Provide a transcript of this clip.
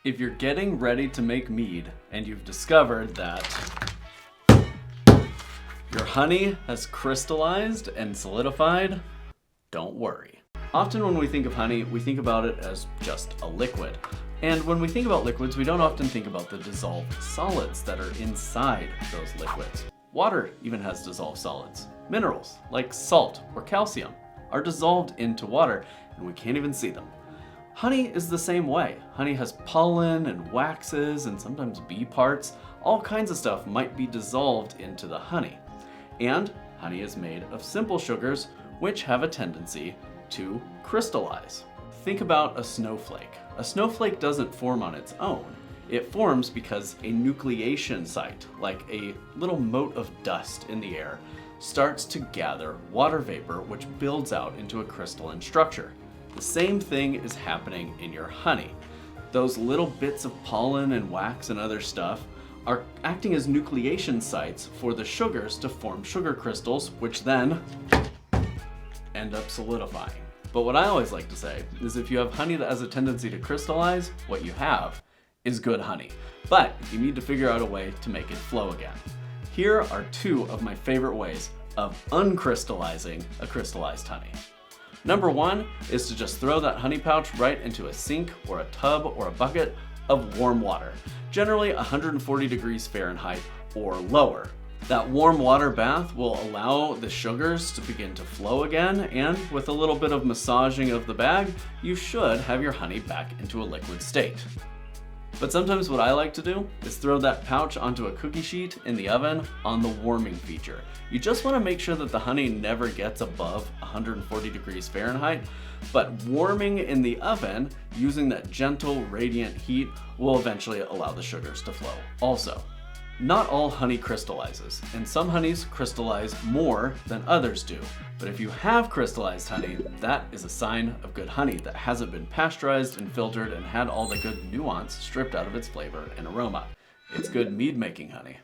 If you're getting ready to make mead and you've discovered that your honey has crystallized and solidified, don't worry. Often when we think of honey, we think about it as just a liquid. And when we think about liquids, we don't often think about the dissolved solids that are inside those liquids. Water even has dissolved solids. Minerals, like salt or calcium, are dissolved into water, and we can't even see them. Honey is the same way. Honey has pollen and waxes and sometimes bee parts. All kinds of stuff might be dissolved into the honey. And honey is made of simple sugars, which have a tendency to crystallize. Think about a snowflake. A snowflake doesn't form on its own. It forms because a nucleation site, like a little mote of dust in the air, starts to gather water vapor, which builds out into a crystalline structure. The same thing is happening in your honey. Those little bits of pollen and wax and other stuff are acting as nucleation sites for the sugars to form sugar crystals, which then end up solidifying. But what I always like to say is if you have honey that has a tendency to crystallize, what you have is good honey. But you need to figure out a way to make it flow again. Here are two of my favorite ways of uncrystallizing a crystallized honey. Number one is to just throw that honey pouch right into a sink or a tub or a bucket of warm water, generally 140 degrees Fahrenheit or lower. That warm water bath will allow the sugars to begin to flow again, and with a little bit of massaging of the bag, you should have your honey back into a liquid state. But sometimes what I like to do is throw that pouch onto a cookie sheet in the oven on the warming feature. You just want to make sure that the honey never gets above 140 degrees Fahrenheit, but warming in the oven using that gentle radiant heat will eventually allow the sugars to flow also. Not all honey crystallizes, and some honeys crystallize more than others do. But if you have crystallized honey, that is a sign of good honey that hasn't been pasteurized and filtered and had all the good nuance stripped out of its flavor and aroma. It's good mead making honey.